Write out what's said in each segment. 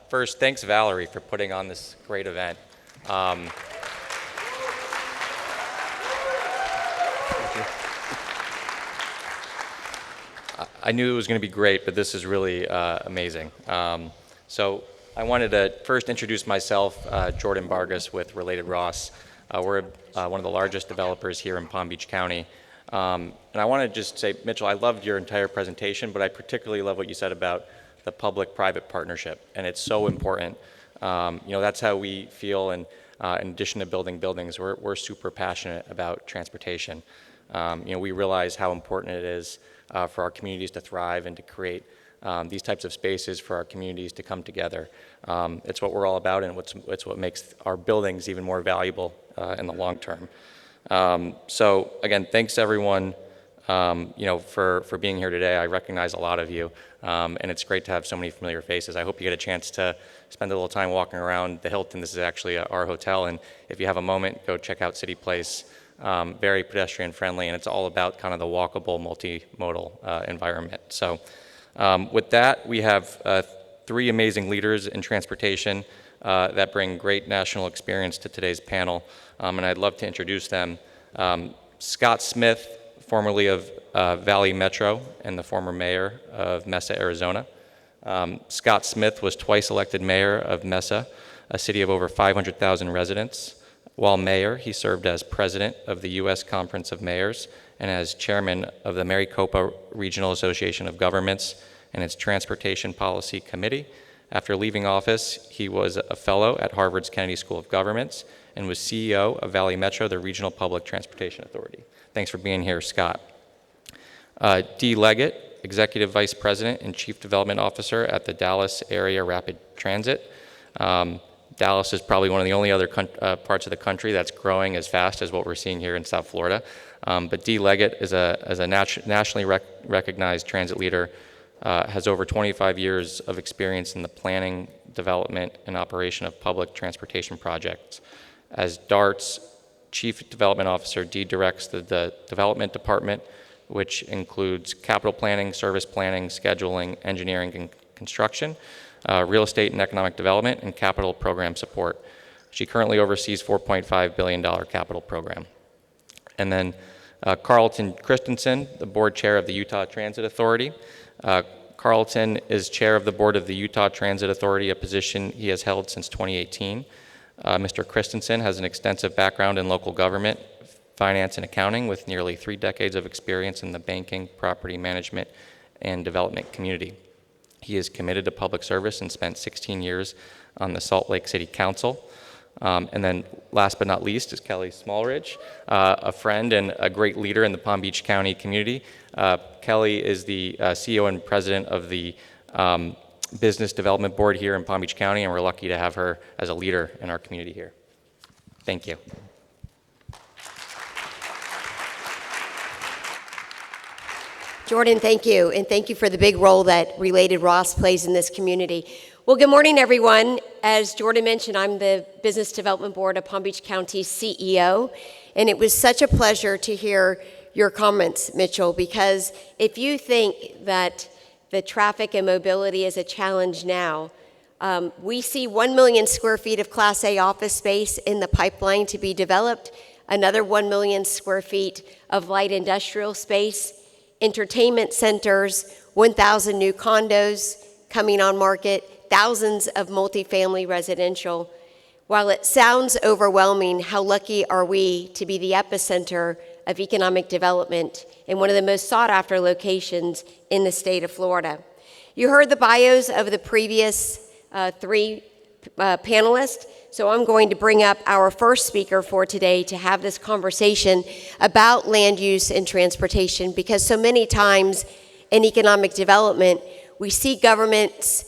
First, thanks Valerie for putting on this great event. I knew it was going to be great, but this is really amazing. So I wanted to first introduce myself, Jordan Vargas with Related Ross. We're one of the largest developers here in Palm Beach County. And I want to just say, Mitchell, I loved your entire presentation, but I particularly love what you said about the public-private partnership, and it's so important. That's how we feel, and in addition to building buildings, we're super passionate about transportation. We realize how important it is for our communities to thrive and to create these types of spaces for our communities to come together. It's what we're all about, and it's what makes our buildings even more valuable in the long term. So again, thanks everyone, for being here today. I recognize a lot of you, and it's great to have so many familiar faces. I hope you get a chance to spend a little time walking around the Hilton. This is actually our hotel, and if you have a moment, go check out City Place. Very pedestrian friendly, and it's all about kind of the walkable, multimodal environment. So with that, we have 3 amazing leaders in transportation that bring great national experience to today's panel, and I'd love to introduce them. Scott Smith, formerly of Valley Metro and the former mayor of Mesa, Arizona. Scott Smith was twice elected mayor of Mesa, a city of over 500,000 residents. While mayor, he served as president of the U.S. Conference of Mayors and as chairman of the Maricopa Regional Association of Governments and its Transportation Policy Committee. After leaving office, he was a fellow at Harvard's Kennedy School of Governments and was CEO of Valley Metro, the regional public transportation authority. Thanks for being here, Scott. Dee Leggett, executive vice president and chief development officer at the Dallas Area Rapid Transit. Dallas is probably one of the only other parts of the country that's growing as fast as what we're seeing here in South Florida. But Dee Leggett is a nationally recognized transit leader, has over 25 years of experience in the planning, development, and operation of public transportation projects. As DART's chief development officer, Dee directs the development department, which includes capital planning, service planning, scheduling, engineering, and construction, real estate and economic development, and capital program support. She currently oversees $4.5 billion capital program. And then Carlton Christensen, the board chair of the Utah Transit Authority. Carlton is chair of the board of the Utah Transit Authority, a position he has held since 2018. Mr. Christensen has an extensive background in local government, finance, and accounting with nearly 3 decades of experience in the banking, property management, and development community. He is committed to public service and spent 16 years on the Salt Lake City Council. And then last but not least is Kelly Smallridge, a friend and a great leader in the Palm Beach County community. Kelly is the CEO and president of the Business Development Board here in Palm Beach County, and we're lucky to have her as a leader in our community here. Thank you. Jordan, thank you, and thank you for the big role that Related Ross plays in this community. Well, good morning, everyone. As Jordan mentioned, I'm the Business Development Board of Palm Beach County CEO, and it was such a pleasure to hear your comments, Mitchell, because if you think that the traffic and mobility is a challenge now, we see 1 million square feet of Class A office space in the pipeline to be developed, another 1 million square feet of light industrial space, entertainment centers, 1,000 new condos coming on market, thousands of multifamily residential. While it sounds overwhelming, how lucky are we to be the epicenter of economic development in one of the most sought-after locations in the state of Florida. You heard the bios of the previous 3 panelists, so I'm going to bring up our first speaker for today to have this conversation about land use and transportation, because so many times in economic development, we see governments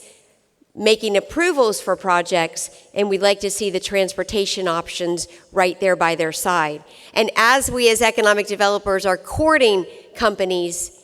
making approvals for projects, and we'd like to see the transportation options right there by their side. And as we as economic developers are courting companies,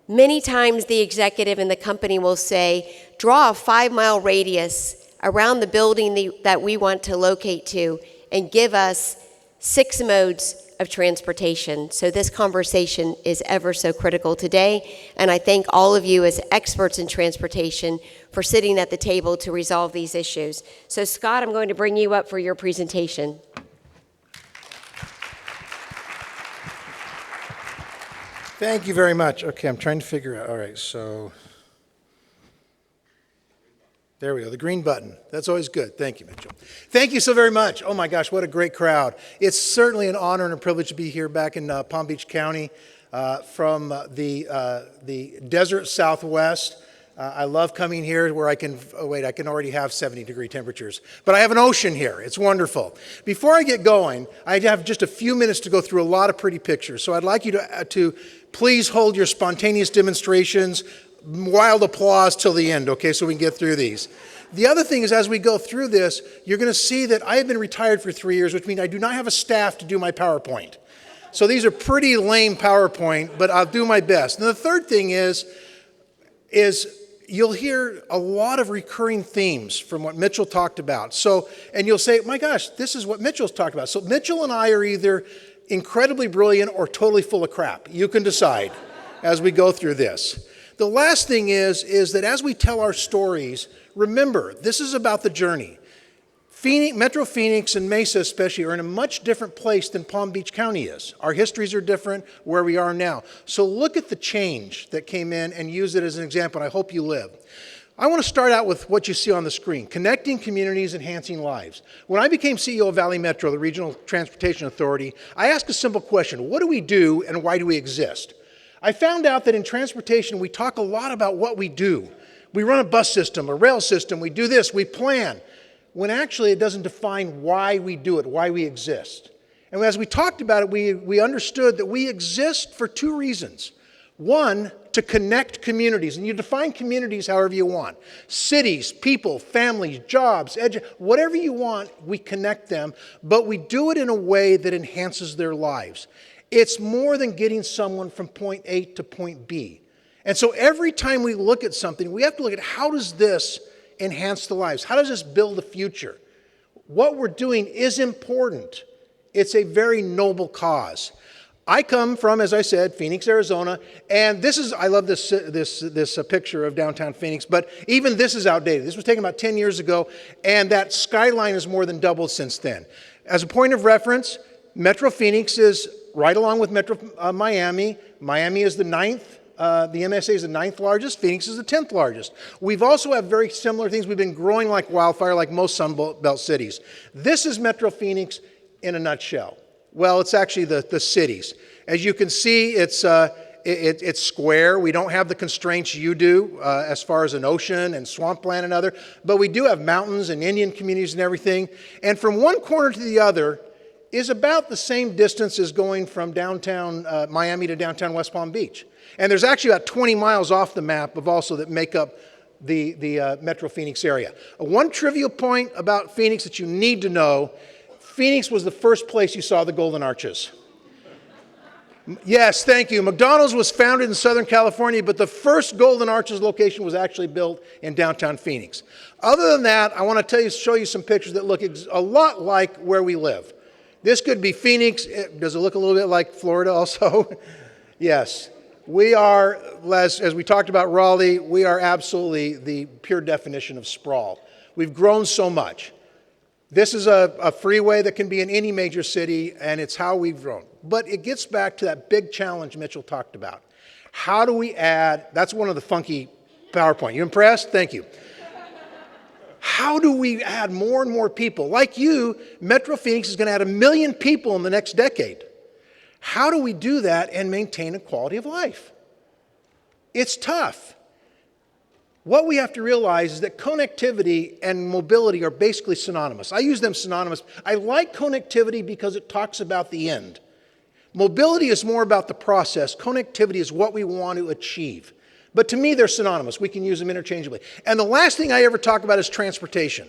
many times the executive in the company will say, draw a 5-mile radius around the building that we want to locate to and give us 6 modes of transportation. So this conversation is ever so critical today, and I thank all of you as experts in transportation for sitting at the table to resolve these issues. So Scott, I'm going to bring you up for your presentation. Thank you very much. Okay, I'm trying to figure out. All right, so there we go, the green button. That's always good. Thank you, Mitchell. Thank you so very much. Oh my gosh, what a great crowd. It's certainly an honor and a privilege to be here back in Palm Beach County from the desert Southwest. I love coming here where I can already have 70-degree temperatures. But I have an ocean here. It's wonderful. Before I get going, I have just a few minutes to go through a lot of pretty pictures. So I'd like you to please hold your spontaneous demonstrations, wild applause till the end, okay, so we can get through these. The other thing is, as we go through this, you're going to see that I have been retired for 3 years, which means I do not have a staff to do my PowerPoint. So these are pretty lame PowerPoint, but I'll do my best. And the third thing is you'll hear a lot of recurring themes from what Mitchell talked about. So, and you'll say, my gosh, this is what Mitchell's talked about. So Mitchell and I are either incredibly brilliant or totally full of crap. You can decide as we go through this. The last thing is that as we tell our stories, remember, this is about the journey. Metro Phoenix and Mesa especially are in a much different place than Palm Beach County is. Our histories are different where we are now. So look at the change that came in and use it as an example, and I hope you live. I want to start out with what you see on the screen, connecting communities, enhancing lives. When I became CEO of Valley Metro, the Regional Transportation Authority, I asked a simple question: what do we do and why do we exist? I found out that in transportation, we talk a lot about what we do. We run a bus system, a rail system, we do this, we plan, when actually it doesn't define why we do it, why we exist. And as we talked about it, we understood that we exist for two reasons. One, to connect communities, and you define communities however you want. Cities, people, families, jobs, whatever you want, we connect them, but we do it in a way that enhances their lives. It's more than getting someone from point A to point B. And so every time we look at something, we have to look at how does this enhance the lives? How does this build the future? What we're doing is important. It's a very noble cause. I come from, as I said, Phoenix, Arizona, and I love this picture of downtown Phoenix, but even this is outdated. This was taken about 10 years ago, and that skyline has more than doubled since then. As a point of reference, Metro Phoenix is right along with Metro Miami. Miami is the 9th. The MSA is the 9th largest. Phoenix is the 10th largest. We've also have very similar things. We've been growing like wildfire, like most Sunbelt cities. This is Metro Phoenix in a nutshell. Well, it's actually the cities. As you can see, it's square. We don't have the constraints you do as far as an ocean and swampland and other, but we do have mountains and Indian communities and everything. And from one corner to the other is about the same distance as going from downtown Miami to downtown West Palm Beach. And there's actually about 20 miles off the map of also that make up the Metro Phoenix area. One trivial point about Phoenix that you need to know: Phoenix was the first place you saw the Golden Arches. Yes, thank you. McDonald's was founded in Southern California, but the first Golden Arches location was actually built in downtown Phoenix. Other than that, I want to show you some pictures that look a lot like where we live. This could be Phoenix. Does it look a little bit like Florida also? Yes. We are, as we talked about Raleigh, we are absolutely the pure definition of sprawl. We've grown so much. This is a freeway that can be in any major city, and it's how we've grown. But it gets back to that big challenge Mitchell talked about. How do we add, that's one of the funky PowerPoint. You impressed? Thank you. How do we add more and more people? Like you, Metro Phoenix is going to add 1 million people in the next decade. How do we do that and maintain a quality of life? It's tough. What we have to realize is that connectivity and mobility are basically synonymous. I use them synonymous. I like connectivity because it talks about the end. Mobility is more about the process. Connectivity is what we want to achieve. But to me, they're synonymous. We can use them interchangeably. And the last thing I ever talk about is transportation.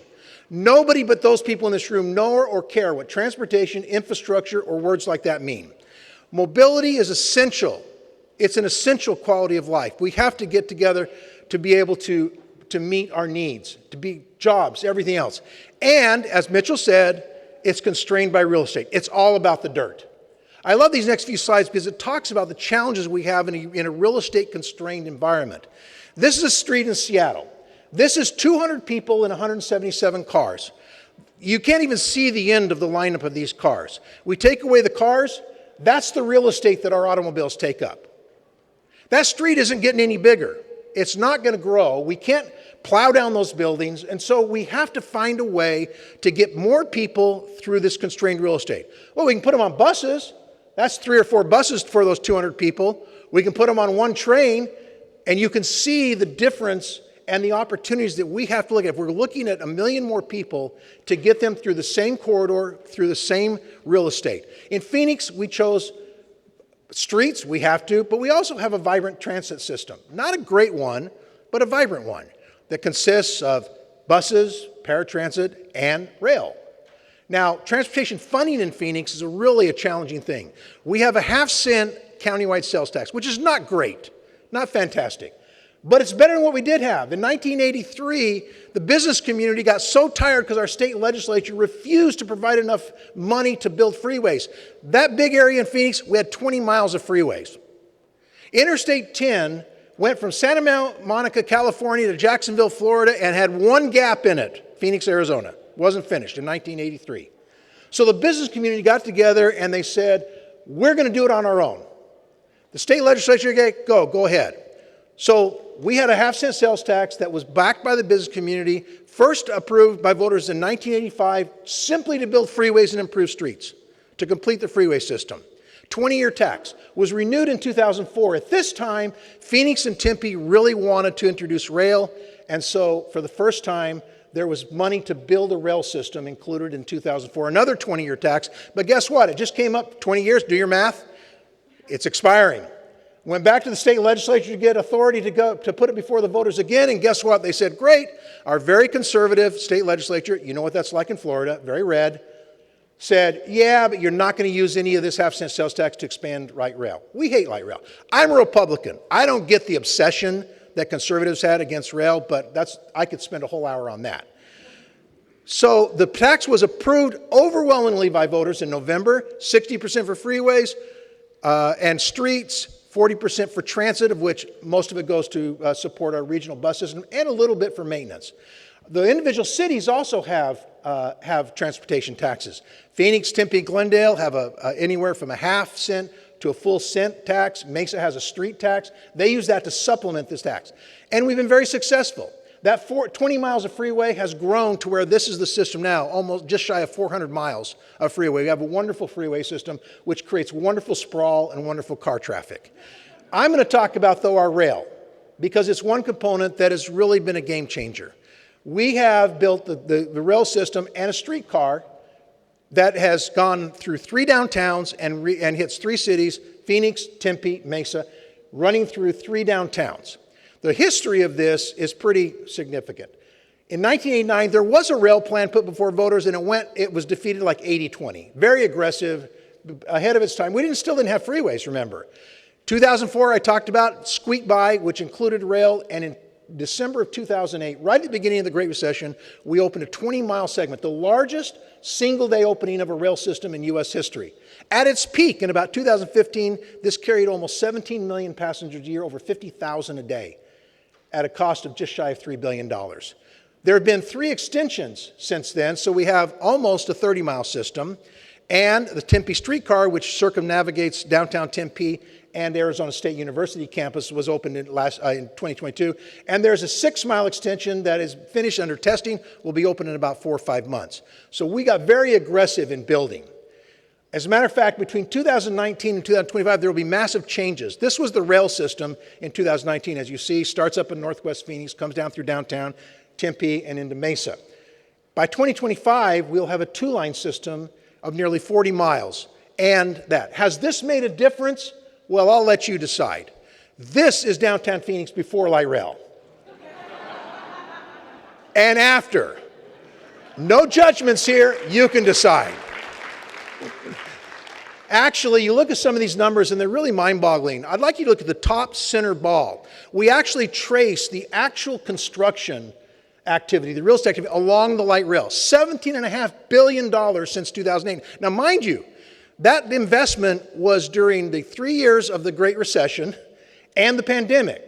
Nobody but those people in this room know or care what transportation, infrastructure, or words like that mean. Mobility is essential. It's an essential quality of life. We have to get together to be able to meet our needs, to be jobs, everything else. And as Mitchell said, it's constrained by real estate. It's all about the dirt. I love these next few slides because it talks about the challenges we have in a real estate constrained environment. This is a street in Seattle. This is 200 people and 177 cars. You can't even see the end of the lineup of these cars. We take away the cars, that's the real estate that our automobiles take up. That street isn't getting any bigger. It's not going to grow. We can't plow down those buildings, and so we have to find a way to get more people through this constrained real estate. Well, we can put them on buses. That's 3 or 4 buses for those 200 people. We can put them on one train, and you can see the difference and the opportunities that we have to look at. If we're looking at 1 million more people to get them through the same corridor, through the same real estate. In Phoenix, we chose streets, we have to, but we also have a vibrant transit system. Not a great one, but a vibrant one that consists of buses, paratransit, and rail. Now, transportation funding in Phoenix is really a challenging thing. We have a half-cent countywide sales tax, which is not great, not fantastic. But it's better than what we did have. In 1983, the business community got so tired because our state legislature refused to provide enough money to build freeways. That big area in Phoenix, we had 20 miles of freeways. Interstate 10 went from Santa Monica, California to Jacksonville, Florida, and had one gap in it, Phoenix, Arizona. Wasn't finished in 1983. So the business community got together and they said, we're going to do it on our own. The state legislature, go ahead. So we had a half-cent sales tax that was backed by the business community, first approved by voters in 1985, simply to build freeways and improve streets, to complete the freeway system. 20-year tax was renewed in 2004. At this time, Phoenix and Tempe really wanted to introduce rail, and so for the first time, there was money to build a rail system included in 2004. Another 20-year tax, but guess what? It just came up 20 years. Do your math. It's expiring. Went back to the state legislature to get authority to put it before the voters again, and guess what? They said, great. Our very conservative state legislature, you know what that's like in Florida, very red, said, yeah, but you're not going to use any of this half-cent sales tax to expand light rail. We hate light rail. I'm a Republican. I don't get the obsession that conservatives had against rail, but I could spend a whole hour on that. So the tax was approved overwhelmingly by voters in November, 60% for freeways and streets, 40% for transit, of which most of it goes to support our regional bus system, and a little bit for maintenance. The individual cities also have transportation taxes. Phoenix, Tempe, Glendale have anywhere from a half cent to a full cent tax. Mesa has a street tax. They use that to supplement this tax. And we've been very successful. That 20 miles of freeway has grown to where this is the system now, almost just shy of 400 miles of freeway. We have a wonderful freeway system which creates wonderful sprawl and wonderful car traffic. I'm going to talk about, though, our rail, because it's one component that has really been a game changer. We have built the rail system and a streetcar that has gone through 3 downtowns and hits 3 cities, Phoenix, Tempe, Mesa, running through 3 downtowns. The history of this is pretty significant. In 1989, there was a rail plan put before voters, and it was defeated like 80-20. Very aggressive, ahead of its time. We still didn't have freeways, remember. 2004, I talked about, squeaked by, which included rail, and in December of 2008, right at the beginning of the Great Recession, we opened a 20-mile segment, the largest single-day opening of a rail system in U.S. history. At its peak, in about 2015, this carried almost 17 million passengers a year, over 50,000 a day, at a cost of just shy of $3 billion. There have been 3 extensions since then, so we have almost a 30-mile system, and the Tempe streetcar, which circumnavigates downtown Tempe and Arizona State University campus, was opened in 2022. And there's a 6-mile extension that is finished under testing, will be open in about 4 or 5 months. So we got very aggressive in building. As a matter of fact, between 2019 and 2025, there will be massive changes. This was the rail system in 2019, as you see, starts up in Northwest Phoenix, comes down through downtown Tempe and into Mesa. By 2025, we'll have a 2-line system of nearly 40 miles. And that. Has this made a difference? Well, I'll let you decide. This is downtown Phoenix before light rail. And after. No judgments here, you can decide. Actually, you look at some of these numbers and they're really mind-boggling. I'd like you to look at the top center ball. We actually trace the actual construction activity, the real estate activity, along the light rail. $17.5 billion since 2008. Now, mind you, That investment was during the 3 years of the Great Recession and the pandemic.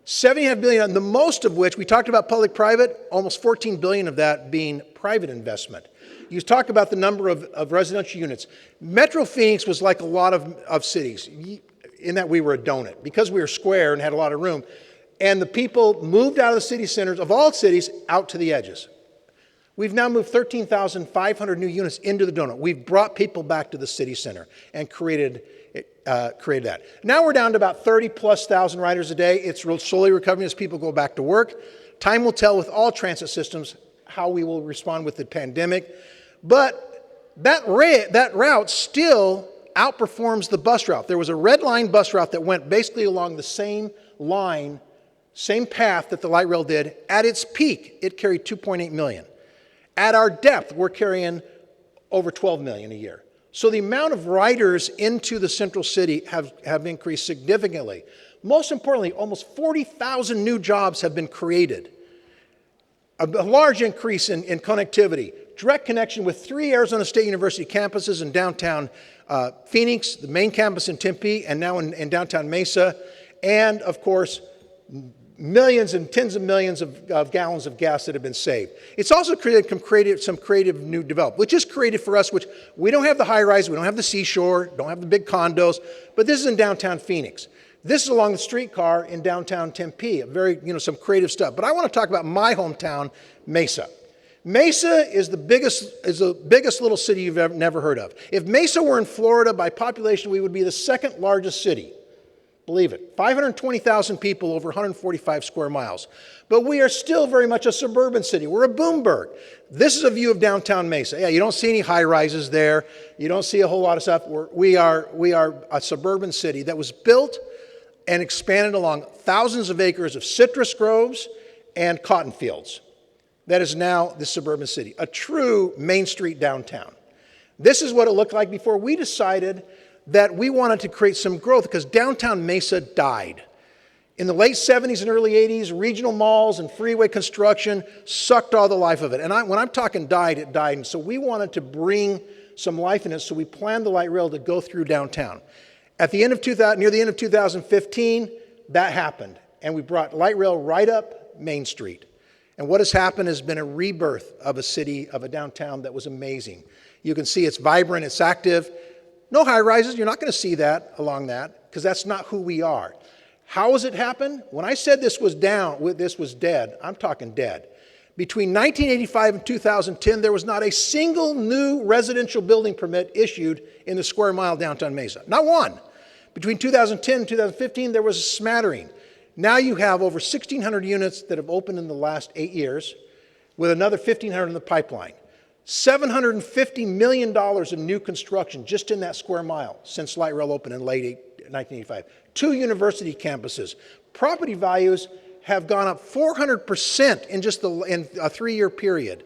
$70.5 billion, the most of which, we talked about public-private, almost $14 billion of that being private investment. You talk about the number of residential units. Metro Phoenix was like a lot of cities, in that we were a donut, because we were square and had a lot of room. And the people moved out of the city centers, of all cities, out to the edges. We've now moved 13,500 new units into the donut. We've brought people back to the city center and created that. Now we're down to about 30,000+ riders a day. It's slowly recovering as people go back to work. Time will tell with all transit systems how we will respond with the pandemic. But that route still outperforms the bus route. There was a red line bus route that went basically along the same line, same path that the light rail did. At its peak, it carried 2.8 million. At our depth, we're carrying over 12 million a year. So the amount of riders into the central city have increased significantly. Most importantly, almost 40,000 new jobs have been created. A large increase in connectivity. Direct connection with 3 Arizona State University campuses in downtown Phoenix, the main campus in Tempe, and now in downtown Mesa. And, of course, millions and tens of millions of gallons of gas that have been saved. It's also created some creative new development, which is creative for us, which we don't have the high-rise, we don't have the seashore, don't have the big condos, but this is in downtown Phoenix. This is along the streetcar in downtown Tempe, some creative stuff. But I want to talk about my hometown, Mesa. Mesa is the biggest little city you've never heard of. If Mesa were in Florida by population, we would be the second largest city. Believe it. 520,000 people over 145 square miles. But we are still very much a suburban city. We're a boomburg. This is a view of downtown Mesa. Yeah, you don't see any high-rises there. You don't see a whole lot of stuff. We are a suburban city that was built and expanded along thousands of acres of citrus groves and cotton fields. That is now the suburban city, a true Main Street downtown. This is what it looked like before we decided that we wanted to create some growth because downtown Mesa died. In the late 70s and early 80s, regional malls and freeway construction sucked all the life of it. And when I'm talking died, it died. And so we wanted to bring some life in it, so we planned the light rail to go through downtown. At the end of near the end of 2015, that happened. And we brought light rail right up Main Street. And what has happened has been a rebirth of a city, of a downtown that was amazing. You can see it's vibrant, it's active. No high rises, you're not going to see that along that, because that's not who we are. How has it happened? When I said this was dead, I'm talking dead. Between 1985 and 2010, there was not a single new residential building permit issued in the square mile downtown Mesa. Not one. Between 2010 and 2015, there was a smattering. Now you have over 1,600 units that have opened in the last 8 years, with another 1,500 in the pipeline. $750 million in new construction just in that square mile since light rail opened in late 1985. 2 university campuses. Property values have gone up 400% in just in a 3-year period.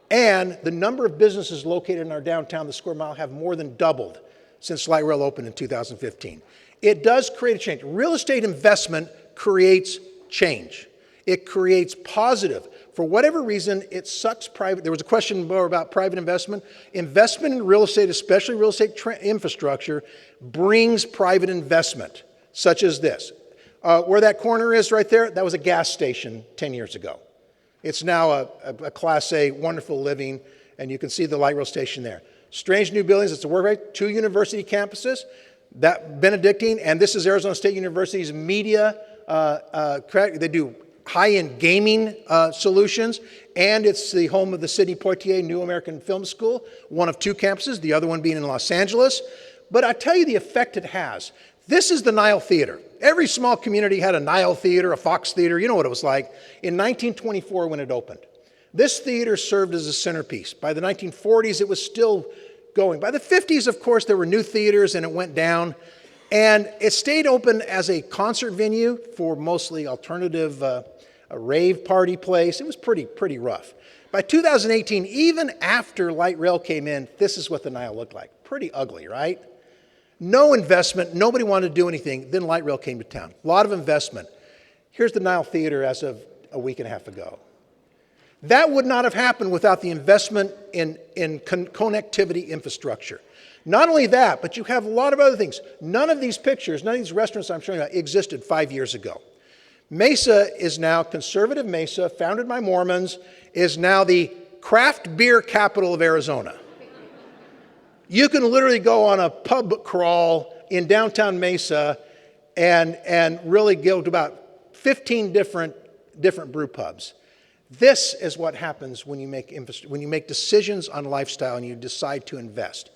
And the number of businesses located in our downtown, the square mile, have more than doubled since light rail opened in 2015. It does create a change. Real estate investment creates change. It creates positive. For whatever reason, it sucks private. There was a question more about private investment. Investment in real estate, especially real estate infrastructure, brings private investment, such as this. Where that corner is right there, that was a gas station 10 years ago. It's now a Class A, wonderful living, and you can see the light rail station there. Strange new buildings, it's a work rate, 2 university campuses, that Benedictine, and this is Arizona State University's media, they do high-end gaming solutions, and it's the home of the Sidney Poitier New American Film School, one of 2 campuses, the other one being in Los Angeles. But I tell you the effect it has. This is the Nile Theater. Every small community had a Nile Theater, a Fox Theater, you know what it was like. In 1924 when it opened, this theater served as a centerpiece. By the 1940s, it was still going. By the 50s, of course, there were new theaters and it went down. And it stayed open as a concert venue for mostly alternative, a rave party place. It was pretty rough. By 2018, even after light rail came in, this is what the Nile looked like. Pretty ugly, right? No investment, nobody wanted to do anything. Then light rail came to town. A lot of investment. Here's the Nile Theater as of a week and a half ago. That would not have happened without the investment in connectivity infrastructure. Not only that, but you have a lot of other things. None of these pictures, none of these restaurants I'm showing you existed 5 years ago. Mesa is now, conservative Mesa, founded by Mormons, is now the craft beer capital of Arizona. You can literally go on a pub crawl in downtown Mesa and really go to about 15 different brew pubs. This is what happens when you make decisions on lifestyle and you decide to invest.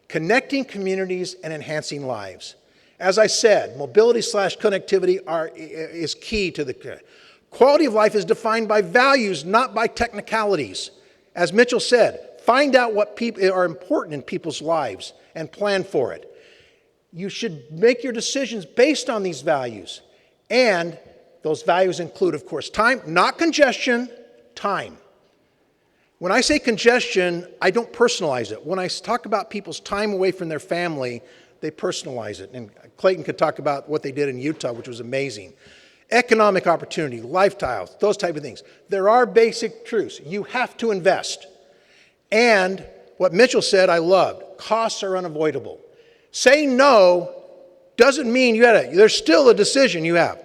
Connecting communities and enhancing lives. As I said, mobility/connectivity is key to the quality of life is defined by values, not by technicalities. As Mitchell said, find out what people are important in people's lives and plan for it. You should make your decisions based on these values. And those values include, of course, time, not congestion, time. When I say congestion, I don't personalize it. When I talk about people's time away from their family, they personalize it. And Clayton could talk about what they did in Utah, which was amazing. Economic opportunity, lifestyles, those type of things. There are basic truths. You have to invest. And what Mitchell said, I loved. Costs are unavoidable. Saying no doesn't mean there's still a decision you have.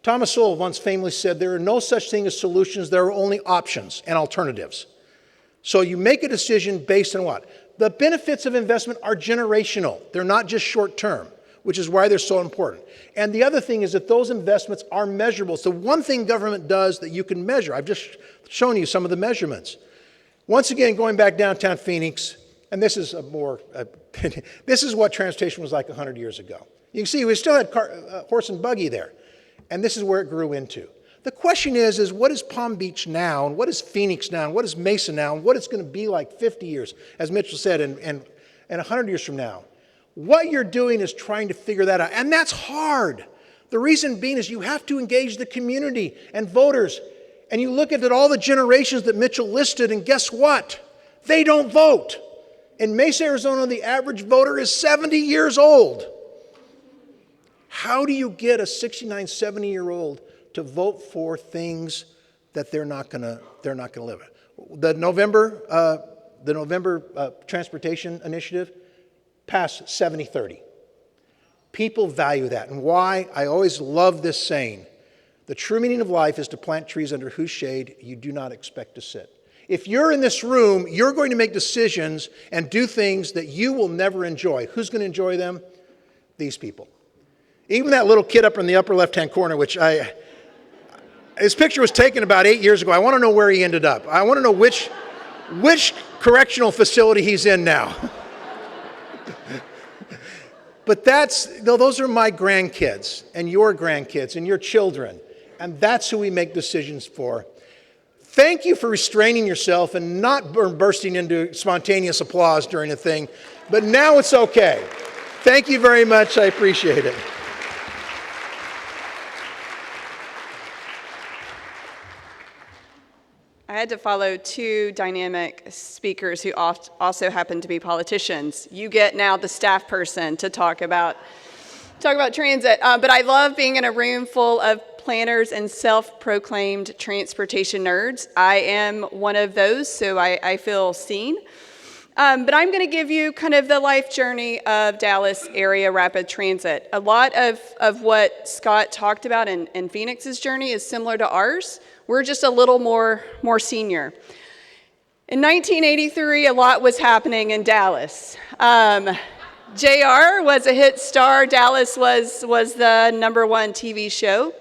Thomas Sowell once famously said, there are no such thing as solutions, there are only options and alternatives. So you make a decision based on what? The benefits of investment are generational. They're not just short term, which is why they're so important. And the other thing is that those investments are measurable. So one thing government does that you can measure, I've just shown you some of the measurements. Once again, going back downtown Phoenix, and this is this is what transportation was like 100 years ago. You can see we still had horse and buggy there. And this is where it grew into. The question is what is Palm Beach now, and what is Phoenix now, and what is Mesa now, and what it's going to be like 50 years, as Mitchell said, and 100 years from now. What you're doing is trying to figure that out, and that's hard. The reason being is you have to engage the community and voters, and you look at all the generations that Mitchell listed, and guess what? They don't vote. In Mesa, Arizona, the average voter is 70 years old. How do you get a 69, 70-year-old to vote for things that they're not going to live with? The November transportation initiative passed 70-30. People value that. And why? I always love this saying. The true meaning of life is to plant trees under whose shade you do not expect to sit. If you're in this room, you're going to make decisions and do things that you will never enjoy. Who's going to enjoy them? These people. Even that little kid up in the upper left-hand corner, his picture was taken about 8 years ago. I want to know where he ended up. I want to know which correctional facility he's in now. But those are my grandkids and your grandkids and your children. And that's who we make decisions for. Thank you for restraining yourself and not bursting into spontaneous applause during a thing. But now it's okay. Thank you very much. I appreciate it. I had to follow two dynamic speakers who also happen to be politicians. You get now the staff person to talk about transit, but I love being in a room full of planners and self-proclaimed transportation nerds. I am one of those, so I feel seen. But I'm going to give you kind of the life journey of Dallas area rapid transit. A lot of what Scott talked about in Phoenix's journey is similar to ours. We're just a little more senior. In 1983, a lot was happening in Dallas. JR was a hit star. Dallas was the #1 TV show.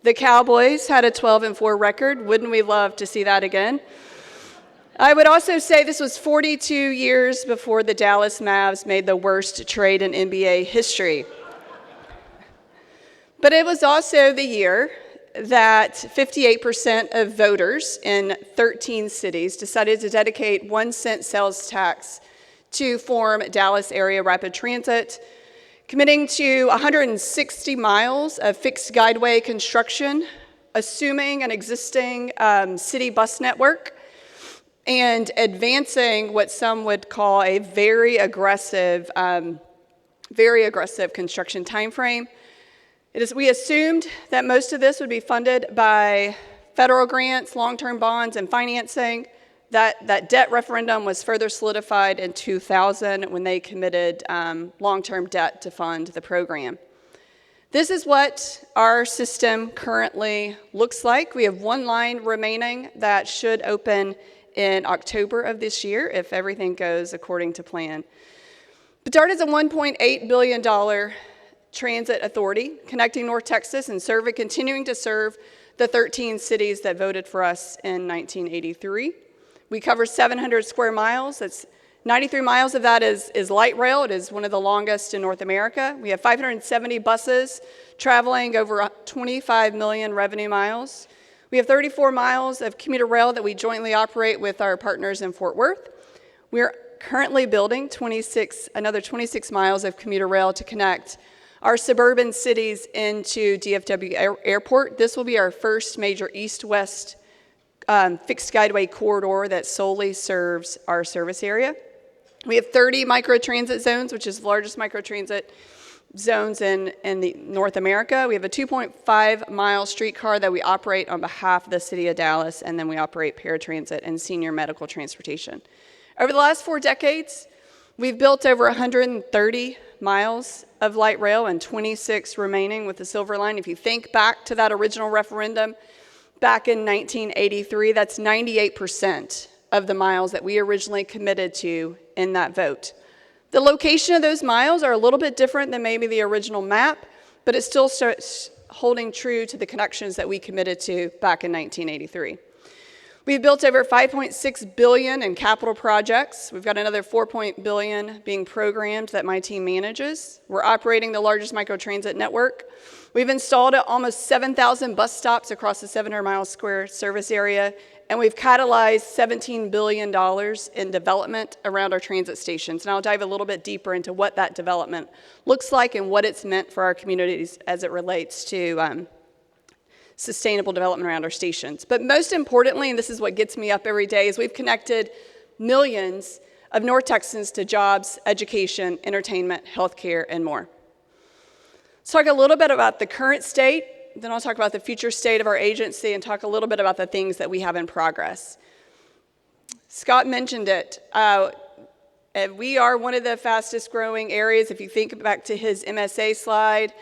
The Cowboys had a 12-4 record. Wouldn't we love to see that again? I would also say this was 42 years before the Dallas Mavs made the worst trade in NBA history. But it was also the year that 58% of voters in 13 cities decided to dedicate 1 cent sales tax to form Dallas area rapid transit, committing to 160 miles of fixed guideway construction, assuming an existing city bus network, and advancing what some would call a very aggressive construction timeframe. We assumed that most of this would be funded by federal grants, long-term bonds, and financing. That debt referendum was further solidified in 2000 when they committed long-term debt to fund the program. This is what our system currently looks like. We have one line remaining that should open in October of this year if everything goes according to plan. But DART is a $1.8 billion transit authority connecting North Texas and continuing to serve the 13 cities that voted for us in 1983. We cover 700 square miles. That's 93 miles of that is light rail. It is one of the longest in North America. We have 570 buses traveling over 25 million revenue miles. We have 34 miles of commuter rail that we jointly operate with our partners in Fort Worth. We're currently building another 26 miles of commuter rail to connect our suburban cities into DFW Airport. This will be our first major east-west fixed guideway corridor that solely serves our service area. We have 30 microtransit zones, which is the largest microtransit zones in North America. We have a 2.5-mile streetcar that we operate on behalf of the city of Dallas, and then we operate paratransit and senior medical transportation. Over the last 4 decades, we've built over 130 miles of light rail and 26 remaining with the Silver Line. If you think back to that original referendum back in 1983, that's 98% of the miles that we originally committed to in that vote. The location of those miles are a little bit different than maybe the original map, but it still starts holding true to the connections that we committed to back in 1983. We've built over $5.6 billion in capital projects. We've got another $4 billion being programmed that my team manages. We're operating the largest microtransit network. We've installed almost 7,000 bus stops across the 700-mile square service area, and we've catalyzed $17 billion in development around our transit stations. And I'll dive a little bit deeper into what that development looks like and what it's meant for our communities as it relates to sustainable development around our stations. But most importantly, and this is what gets me up every day, is we've connected millions of North Texans to jobs, education, entertainment, healthcare, and more. Let's talk a little bit about the current state, then I'll talk about the future state of our agency and talk a little bit about the things that we have in progress. Scott mentioned it. We are one of the fastest growing areas. If you think back to his MSA slide,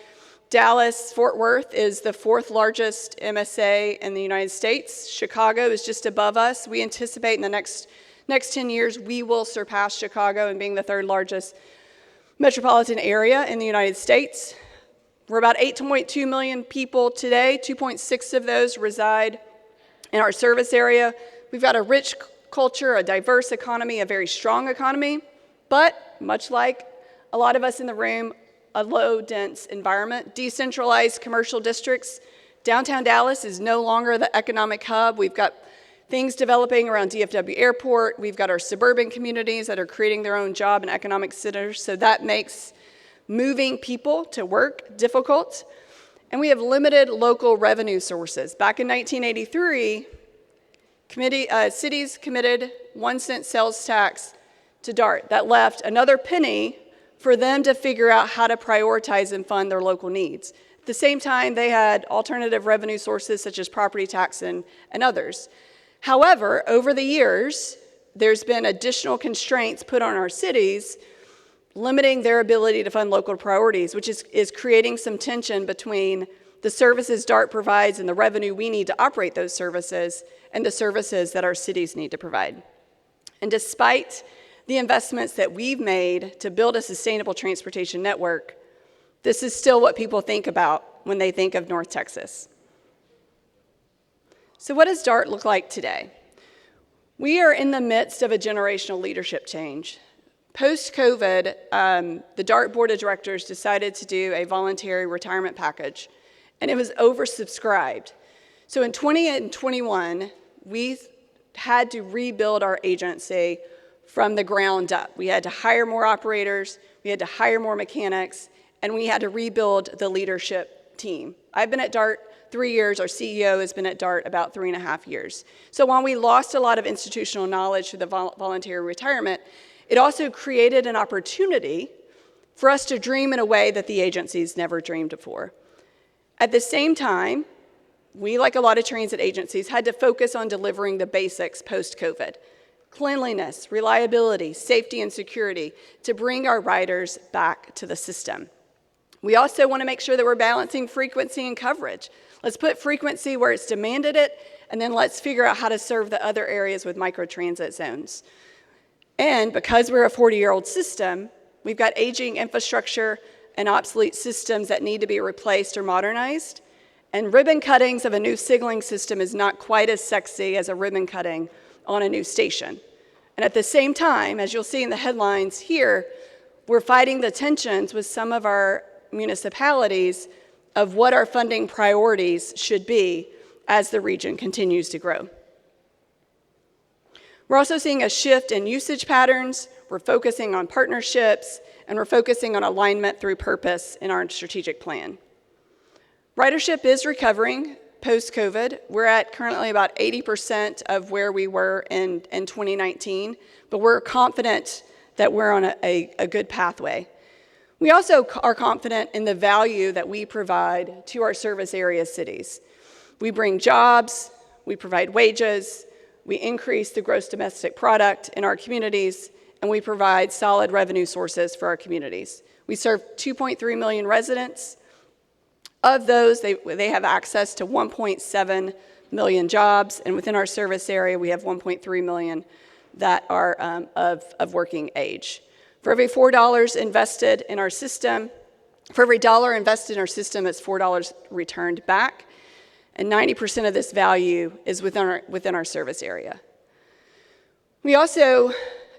Dallas, Fort Worth is the 4th largest MSA in the United States. Chicago is just above us. We anticipate in the next 10 years we will surpass Chicago in being the 3rd largest metropolitan area in the United States. We're about 8.2 million people today. 2.6 of those reside in our service area. We've got a rich culture, a diverse economy, a very strong economy, but much like a lot of us in the room, a low dense environment, decentralized commercial districts. Downtown Dallas is no longer the economic hub. We've got things developing around DFW Airport. We've got our suburban communities that are creating their own job and economic centers, so that makes moving people to work difficult. And we have limited local revenue sources. Back in 1983, cities committed 1-cent sales tax to DART. That left another penny for them to figure out how to prioritize and fund their local needs. At the same time, they had alternative revenue sources such as property tax and others. However, over the years, there's been additional constraints put on our cities limiting their ability to fund local priorities, which is creating some tension between the services DART provides and the revenue we need to operate those services and the services that our cities need to provide. And despite the investments that we've made to build a sustainable transportation network, this is still what people think about when they think of North Texas. So what does DART look like today? We are in the midst of a generational leadership change. Post-COVID, the DART Board of Directors decided to do a voluntary retirement package, and it was oversubscribed. So in 2020 and 21, we had to rebuild our agency from the ground up. We had to hire more operators, we had to hire more mechanics, and we had to rebuild the leadership team. I've been at DART 3 years. Our CEO has been at DART about 3.5 years. So while we lost a lot of institutional knowledge through the voluntary retirement, it also created an opportunity for us to dream in a way that the agencies never dreamed before. At the same time, we, like a lot of transit agencies, had to focus on delivering the basics post-COVID. cleanliness, reliability, safety, and security to bring our riders back to the system. We also want to make sure that we're balancing frequency and coverage. Let's put frequency where it's demanded it, and then let's figure out how to serve the other areas with microtransit zones. And because we're a 40-year-old system, we've got aging infrastructure and obsolete systems that need to be replaced or modernized. And ribbon cuttings of a new signaling system is not quite as sexy as a ribbon cutting on a new station. And at the same time, as you'll see in the headlines here, we're fighting the tensions with some of our municipalities of what our funding priorities should be as the region continues to grow. We're also seeing a shift in usage patterns. We're focusing on partnerships, and we're focusing on alignment through purpose in our strategic plan. Ridership is recovering post-COVID. We're at currently about 80% of where we were in 2019, but we're confident that we're on a good pathway. We also are confident in the value that we provide to our service area cities. We bring jobs, we provide wages, we increase the gross domestic product in our communities, and we provide solid revenue sources for our communities. We serve 2.3 million residents. Of those, they have access to 1.7 million jobs, and within our service area, we have 1.3 million that are of working age. For every $4 invested in our system, for every dollar invested in our system, it's $4 returned back, and 90% of this value is within our service area. We also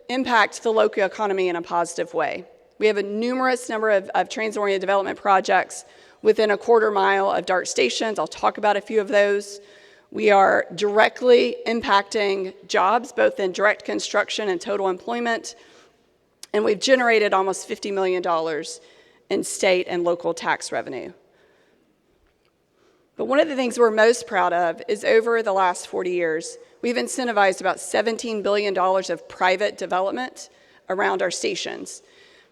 impact the local economy in a positive way. We have a numerous number of transit-oriented development projects within a quarter mile of DART stations. I'll talk about a few of those. We are directly impacting jobs, both in direct construction and total employment, and we've generated almost $50 million in state and local tax revenue. But one of the things we're most proud of is over the last 40 years, we've incentivized about $17 billion of private development around our stations.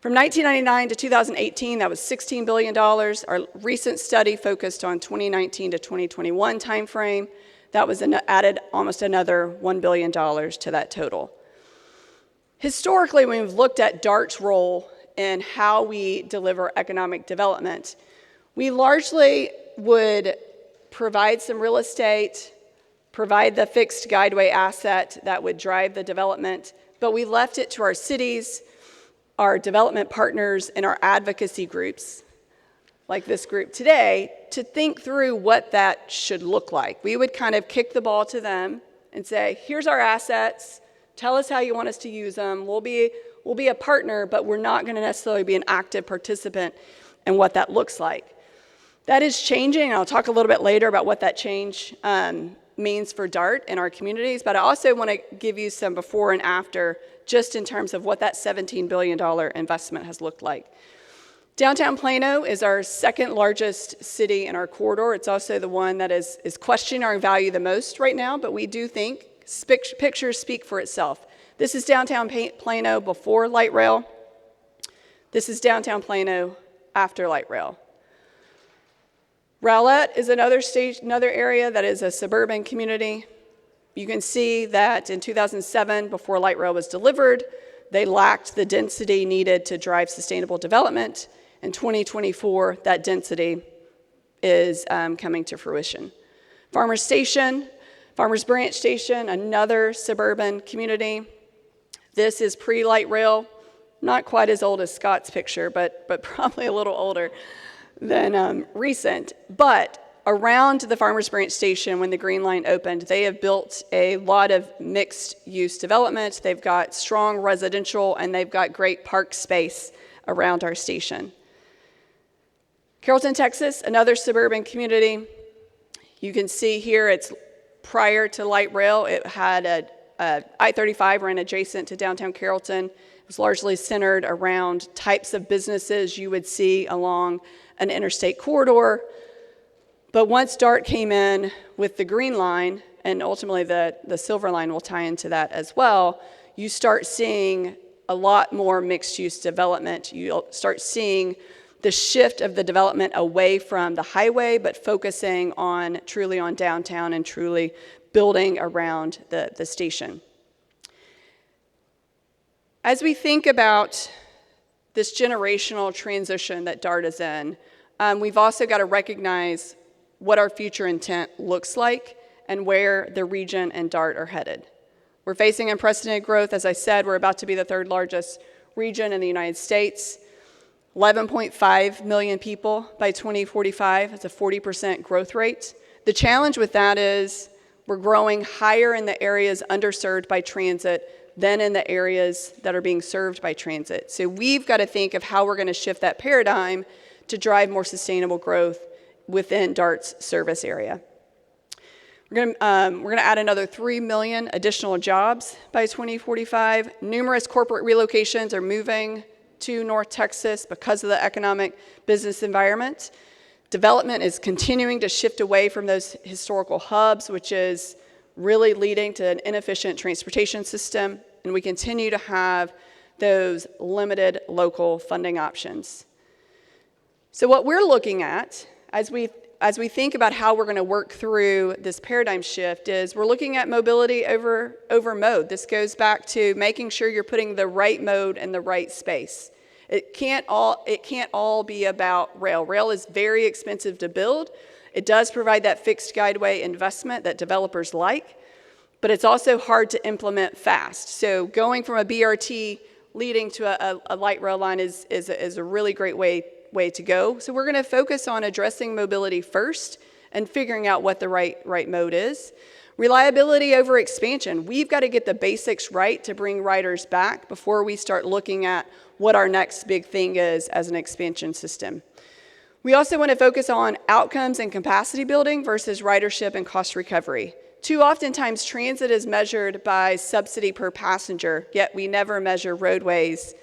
From 1999 to 2018, that was $16 billion. Our recent study focused on 2019 to 2021 timeframe. That was added almost another $1 billion to that total. Historically, when we've looked at DART's role in how we deliver economic development, we largely would provide some real estate, provide the fixed guideway asset that would drive the development, but we left it to our cities, our development partners, and our advocacy groups, like this group today, to think through what that should look like. We would kind of kick the ball to them and say, here's our assets, tell us how you want us to use them. We'll be a partner, but we're not going to necessarily be an active participant in what that looks like. That is changing, and I'll talk a little bit later about what that change means for DART in our communities, but I also want to give you some before and after just in terms of what that $17 billion investment has looked like. Downtown Plano is our second largest city in our corridor. It's also the one that is questioning our value the most right now, but we do think pictures speak for itself. This is downtown Plano before light rail. This is downtown Plano after light rail. Rowlett is another area that is a suburban community. You can see that in 2007, before light rail was delivered, they lacked the density needed to drive sustainable development. In 2024, that density is coming to fruition. Farmers Branch Station, another suburban community. This is pre-light rail, not quite as old as Scott's picture, but probably a little older than recent. But around the Farmers Branch Station, when the Green Line opened, they have built a lot of mixed-use development. They've got strong residential, and they've got great park space around our station. Carlton, Texas, another suburban community. You can see here it's prior to light rail. It had a I-35 ran adjacent to downtown Carlton. It was largely centered around types of businesses you would see along an interstate corridor. But once DART came in with the Green Line, and ultimately the Silver Line will tie into that as well, you start seeing a lot more mixed-use development. You'll start seeing the shift of the development away from the highway, but focusing truly on downtown and truly building around the station. As we think about this generational transition that DART is in, we've also got to recognize what our future intent looks like and where the region and DART are headed. We're facing unprecedented growth. As I said, we're about to be the third largest region in the United States. 11.5 million people by 2045. That's a 40% growth rate. The challenge with that is we're growing higher in the areas underserved by transit than in the areas that are being served by transit. So we've got to think of how we're going to shift that paradigm to drive more sustainable growth within DART's service area. We're going to add another 3 million additional jobs by 2045. Numerous corporate relocations are moving to North Texas because of the economic business environment. Development is continuing to shift away from those historical hubs, which is really leading to an inefficient transportation system, and we continue to have those limited local funding options. So what we're looking at as we think about how we're going to work through this paradigm shift is we're looking at mobility over mode. This goes back to making sure you're putting the right mode in the right space. It can't all be about rail. Rail is very expensive to build. It does provide that fixed guideway investment that developers like, but it's also hard to implement fast. So going from a BRT leading to a light rail line is a really great way to go. So we're going to focus on addressing mobility first and figuring out what the right mode is. Reliability over expansion. We've got to get the basics right to bring riders back before we start looking at what our next big thing is as an expansion system. We also want to focus on outcomes and capacity building versus ridership and cost recovery. Too oftentimes, transit is measured by subsidy per passenger, yet we never measure roadways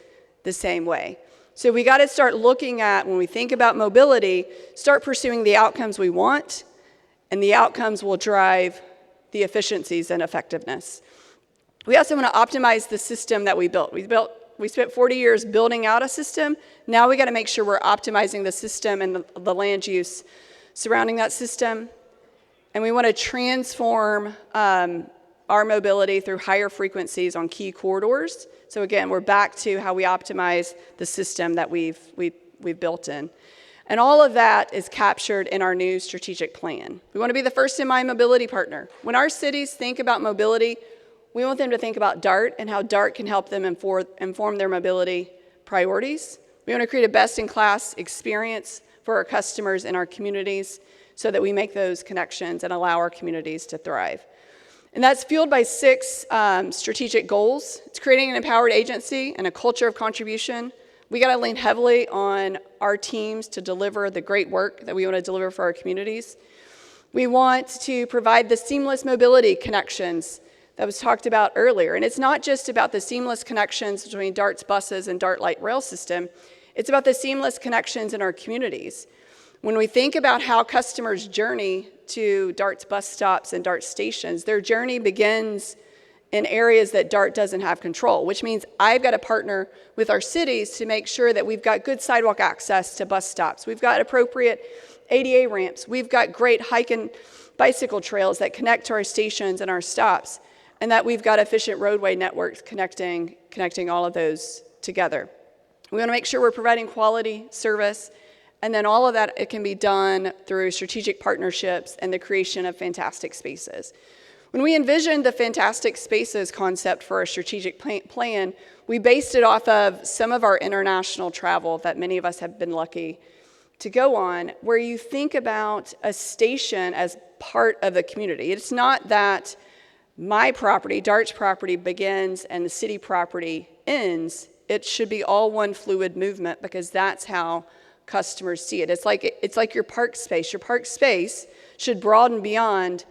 the same way. So we got to start looking at, when we think about mobility, start pursuing the outcomes we want, and the outcomes will drive the efficiencies and effectiveness. We also want to optimize the system that we built. We spent 40 years building out a system. Now we got to make sure we're optimizing the system and the land use surrounding that system. And we want to transform our mobility through higher frequencies on key corridors. So again, we're back to how we optimize the system that we've built in. And all of that is captured in our new strategic plan. We want to be the first in-mind mobility partner. When our cities think about mobility, we want them to think about DART and how DART can help them inform their mobility priorities. We want to create a best-in-class experience for our customers and our communities so that we make those connections and allow our communities to thrive. And that's fueled by 6 strategic goals. It's creating an empowered agency and a culture of contribution. We got to lean heavily on our teams to deliver the great work that we want to deliver for our communities. We want to provide the seamless mobility connections that was talked about earlier. And it's not just about the seamless connections between DART's buses and DART light rail system. It's about the seamless connections in our communities. When we think about how customers journey to DART's bus stops and DART stations, their journey begins in areas that DART doesn't have control, which means I've got to partner with our cities to make sure that we've got good sidewalk access to bus stops. We've got appropriate ADA ramps. We've got great hike and bicycle trails that connect to our stations and our stops, and that we've got efficient roadway networks connecting all of those together. We want to make sure we're providing quality service, and then all of that, it can be done through strategic partnerships and the creation of fantastic spaces. When we envisioned the fantastic spaces concept for our strategic plan, we based it off of some of our international travel that many of us have been lucky to go on, where you think about a station as part of the community. It's not that my property, DART's property, begins and the city property ends. It should be all one fluid movement because that's how customers see it. It's like your park space. Your park space should broaden beyond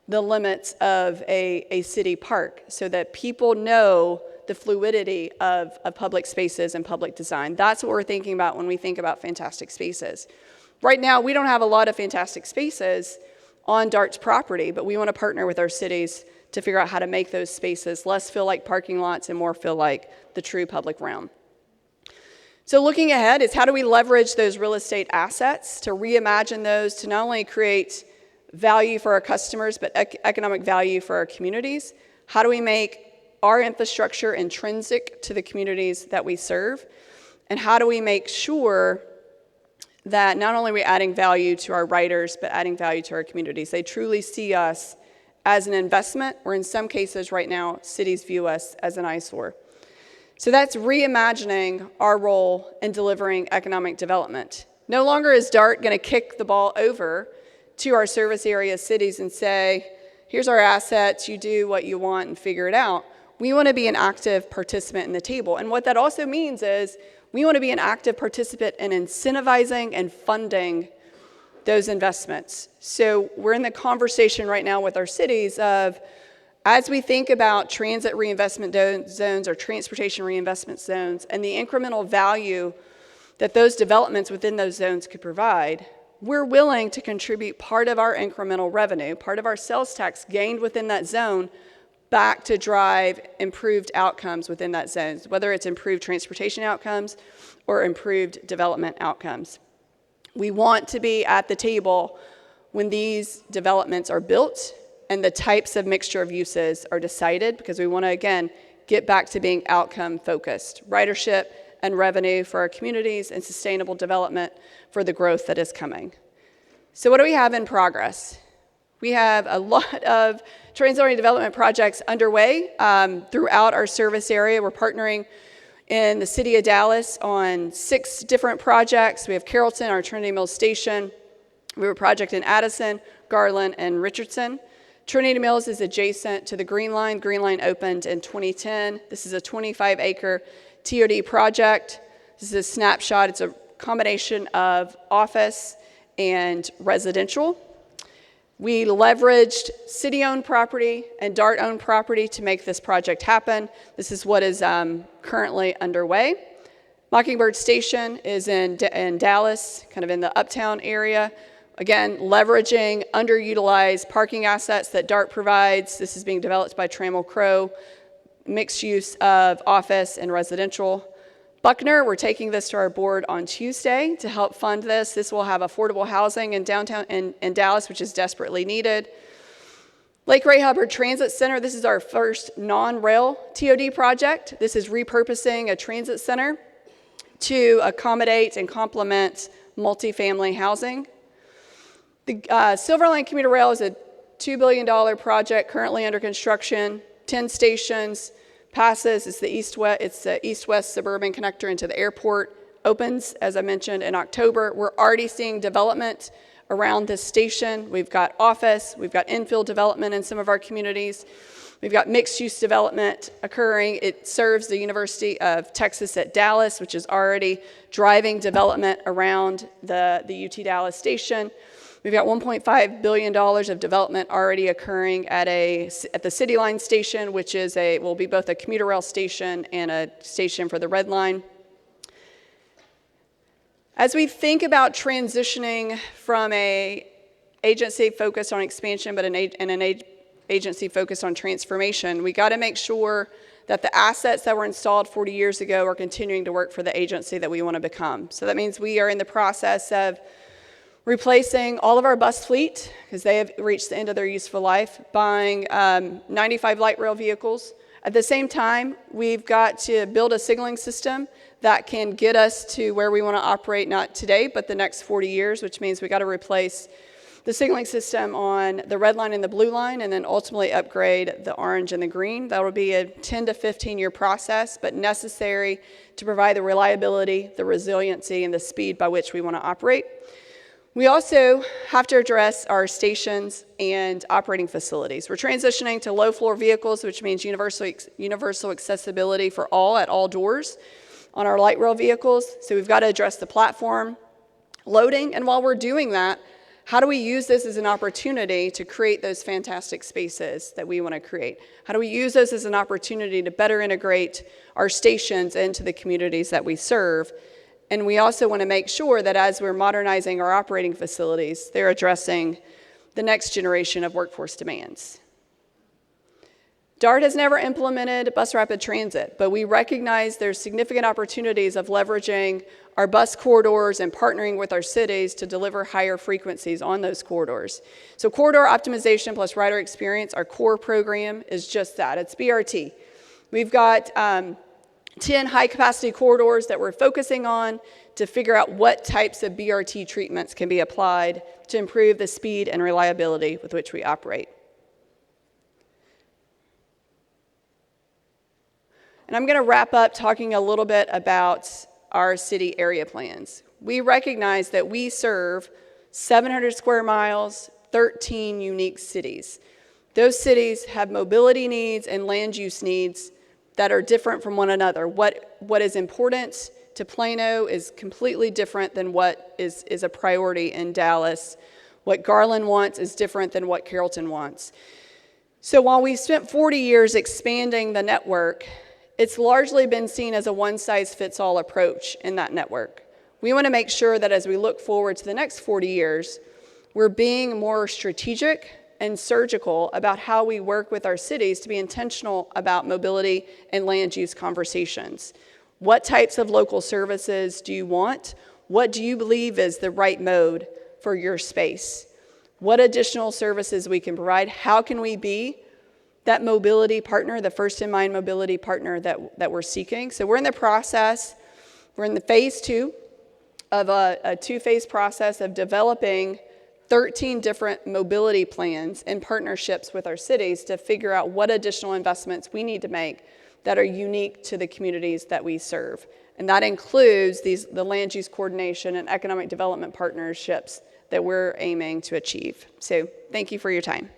the limits of a city park so that people know the fluidity of public spaces and public design. That's what we're thinking about when we think about fantastic spaces. Right now, we don't have a lot of fantastic spaces on DART's property, but we want to partner with our cities to figure out how to make those spaces less feel like parking lots and more feel like the true public realm. So looking ahead is how do we leverage those real estate assets to reimagine those to not only create value for our customers, but economic value for our communities? How do we make our infrastructure intrinsic to the communities that we serve? And how do we make sure that not only are we adding value to our riders, but adding value to our communities? They truly see us as an investment, or in some cases right now, cities view us as an eyesore. So that's reimagining our role in delivering economic development. No longer is DART going to kick the ball over to our service area cities and say, here's our assets, you do what you want and figure it out. We want to be an active participant in the table. And what that also means is we want to be an active participant in incentivizing and funding those investments. So we're in the conversation right now with our cities of, as we think about transit reinvestment zones or transportation reinvestment zones and the incremental value that those developments within those zones could provide, we're willing to contribute part of our incremental revenue, part of our sales tax gained within that zone, back to drive improved outcomes within that zone, whether it's improved transportation outcomes or improved development outcomes. We want to be at the table when these developments are built and the types of mixture of uses are decided, because we want to, again, get back to being outcome focused, ridership and revenue for our communities and sustainable development for the growth that is coming. So what do we have in progress? We have a lot of transit development projects underway throughout our service area. We're partnering in the city of Dallas on 6 different projects. We have Carlton, our Trinity Mills Station. We have a project in Addison, Garland, and Richardson. Trinity Mills is adjacent to the Green Line. Green Line opened in 2010. This is a 25-acre TOD project. This is a snapshot. It's a combination of office and residential. We leveraged city-owned property and DART-owned property to make this project happen. This is what is currently underway. Mockingbird Station is in Dallas, kind of in the uptown area. Again, leveraging underutilized parking assets that DART provides. This is being developed by Trammell Crow, mixed use of office and residential. Buckner, we're taking this to our board on Tuesday to help fund this. This will have affordable housing in downtown in Dallas, which is desperately needed. Lake Ray Hubbard Transit Center, this is our first non-rail TOD project. This is repurposing a transit center to accommodate and complement multifamily housing. The Silver Lane Commuter Rail is a $2 billion project currently under construction, 10 stations, passes. It's the east-west suburban connector into the airport. Opens, as I mentioned, in October. We're already seeing development around this station. We've got office. We've got infill development in some of our communities. We've got mixed-use development occurring. It serves the University of Texas at Dallas, which is already driving development around the UT Dallas station. We've got $1.5 billion of development already occurring at the City Line station, which will be both a commuter rail station and a station for the Red Line. As we think about transitioning from an agency focused on expansion, but an agency focused on transformation, we got to make sure that the assets that were installed 40 years ago are continuing to work for the agency that we want to become. So that means we are in the process of replacing all of our bus fleet, because they have reached the end of their useful life, buying 95 light rail vehicles. At the same time, we've got to build a signaling system that can get us to where we want to operate, not today, but the next 40 years, which means we got to replace the signaling system on the Red Line and the Blue Line, and then ultimately upgrade the orange and the green. That will be a 10 to 15-year process, but necessary to provide the reliability, the resiliency, and the speed by which we want to operate. We also have to address our stations and operating facilities. We're transitioning to low-floor vehicles, which means universal accessibility for all at all doors on our light rail vehicles. So we've got to address the platform loading. And while we're doing that, how do we use this as an opportunity to create those fantastic spaces that we want to create? How do we use those as an opportunity to better integrate our stations into the communities that we serve? And we also want to make sure that as we're modernizing our operating facilities, they're addressing the next generation of workforce demands. DART has never implemented bus rapid transit, but we recognize there's significant opportunities of leveraging our bus corridors and partnering with our cities to deliver higher frequencies on those corridors. So corridor optimization plus rider experience, our core program, is just that. It's BRT. We've got 10 high-capacity corridors that we're focusing on to figure out what types of BRT treatments can be applied to improve the speed and reliability with which we operate. And I'm going to wrap up talking a little bit about our city area plans. We recognize that we serve 700 square miles, 13 unique cities. Those cities have mobility needs and land use needs that are different from one another. What is important to Plano is completely different than what is a priority in Dallas. What Garland wants is different than what Carlton wants. So while we've spent 40 years expanding the network, it's largely been seen as a one-size-fits-all approach in that network. We want to make sure that as we look forward to the next 40 years, we're being more strategic and surgical about how we work with our cities to be intentional about mobility and land use conversations. What types of local services do you want? What do you believe is the right mode for your space? What additional services we can provide? How can we be that mobility partner, the first-in-mind mobility partner that we're seeking? So we're in the process, we're in the phase 2 of a two-phase process of developing 13 different mobility plans in partnerships with our cities to figure out what additional investments we need to make that are unique to the communities that we serve. And that includes the land use coordination and economic development partnerships that we're aiming to achieve. So thank you for your time.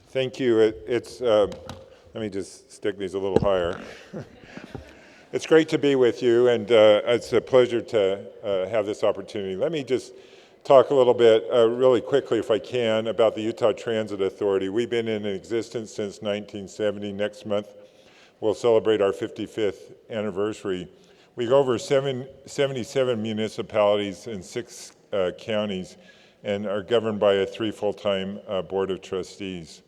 Thank you. Let me just stick these a little higher. It's great to be with you, and it's a pleasure to have this opportunity. Let me just talk a little bit, really quickly if I can, about the Utah Transit Authority. We've been in existence since 1970. Next month, we'll celebrate our 55th anniversary. We have over 77 municipalities in 6 counties and are governed by a 3 full-time board of trustees.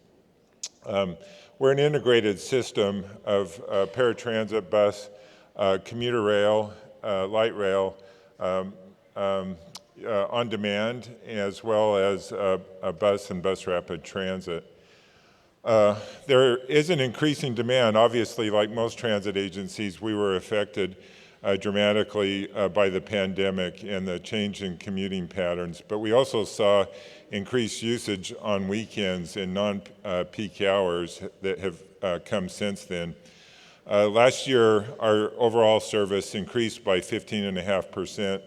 We're an integrated system of paratransit, bus, commuter rail, light rail, on demand, as well as a bus and bus rapid transit. There is an increasing demand. Obviously, like most transit agencies, we were affected dramatically by the pandemic and the change in commuting patterns, but we also saw increased usage on weekends and non-peak hours that have come since then. Last year, our overall service increased by 15.5%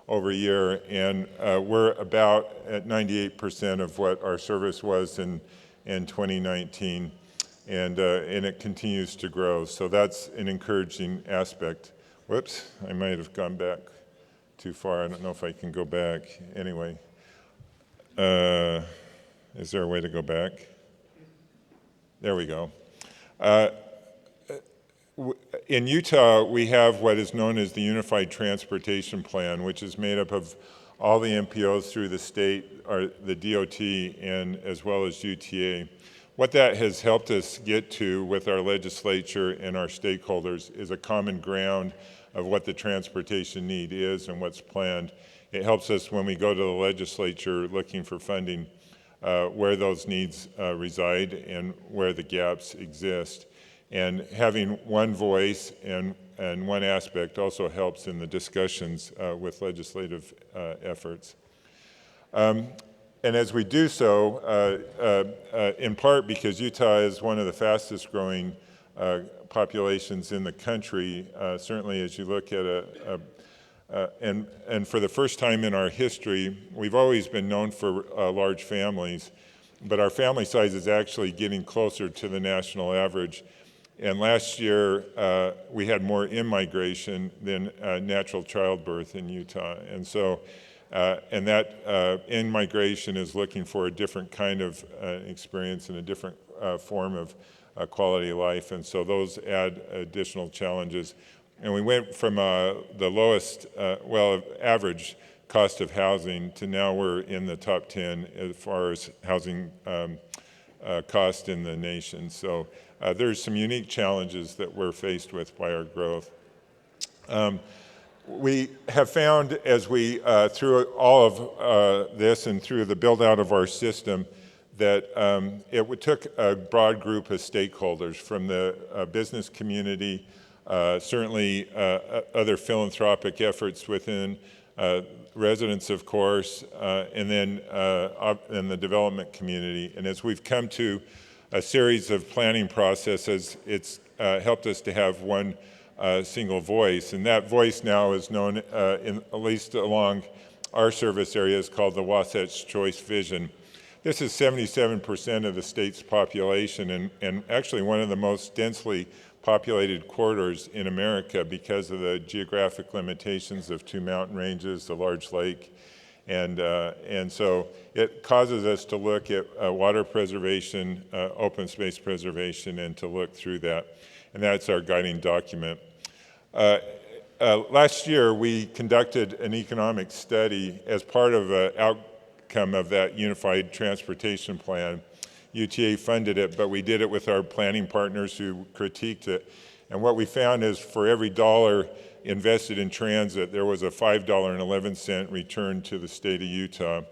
over a year, and we're about at 98% of what our service was in 2019, and it continues to grow. So that's an encouraging aspect. Whoops, I might have gone back too far. I don't know if I can go back. Anyway, is there a way to go back? There we go. In Utah, we have what is known as the Unified Transportation Plan, which is made up of all the MPOs through the state, or the DOT, and as well as UTA. What that has helped us get to with our legislature and our stakeholders is a common ground of what the transportation need is and what's planned. It helps us when we go to the legislature looking for funding where those needs reside and where the gaps exist. And having one voice and one aspect also helps in the discussions with legislative efforts. And as we do so, in part because Utah is one of the fastest growing populations in the country, certainly as you look at and for the first time in our history, we've always been known for large families, but our family size is actually getting closer to the national average. And last year, we had more in-migration than natural childbirth in Utah. And so, and that in-migration is looking for a different kind of experience and a different form of quality of life. And so those add additional challenges. And we went from the lowest, average cost of housing to now we're in the top 10 as far as housing cost in the nation. So there's some unique challenges that we're faced with by our growth. We have found as we, through all of this and through the build out of our system, that it took a broad group of stakeholders from the business community, certainly other philanthropic efforts within residents, of course, and then in the development community. And as we've come to a series of planning processes, it's helped us to have one single voice. And that voice now is known, at least along our service area, is called the Wasatch Choice Vision. This is 77% of the state's population and actually one of the most densely populated corridors in America because of the geographic limitations of two mountain ranges, a large lake, and so it causes us to look at water preservation, open space preservation, and to look through that. And that's our guiding document. Last year, we conducted an economic study as part of an outcome of that Unified Transportation Plan. UTA funded it, but we did it with our planning partners who critiqued it. And what we found is for every dollar invested in transit, there was a $5.11 return to the state of Utah.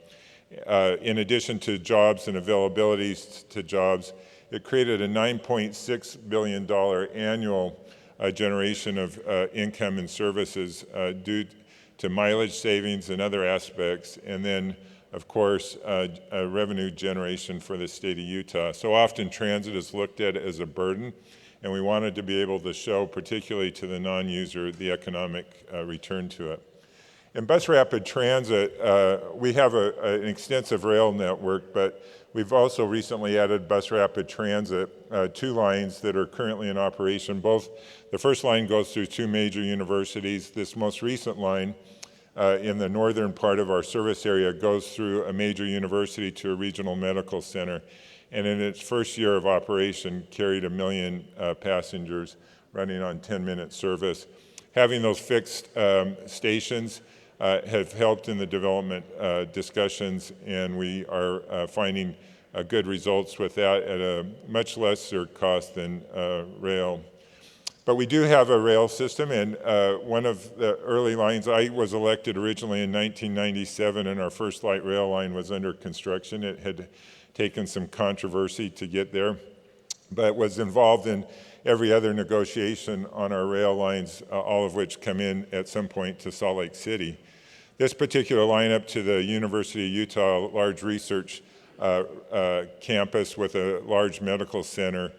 In addition to jobs and availabilities to jobs, it created a $9.6 billion annual generation of income and services due to mileage savings and other aspects, and then, of course, a revenue generation for the state of Utah. So often transit is looked at as a burden, and we wanted to be able to show, particularly to the non-user, the economic return to it. In bus rapid transit, we have an extensive rail network, but we've also recently added bus rapid transit, 2 lines that are currently in operation. Both, the first line goes through 2 major universities. This most recent line in the northern part of our service area goes through a major university to a regional medical center. And in its first year of operation, carried 1 million passengers running on 10-minute service. Having those fixed stations have helped in the development discussions, and we are finding good results with that at a much lesser cost than rail. But we do have a rail system, and one of the early lines, I was elected originally in 1997, and our first light rail line was under construction. It had taken some controversy to get there, but was involved in every other negotiation on our rail lines, all of which come in at some point to Salt Lake City. This particular line up to the University of Utah, a large research campus with a large medical center,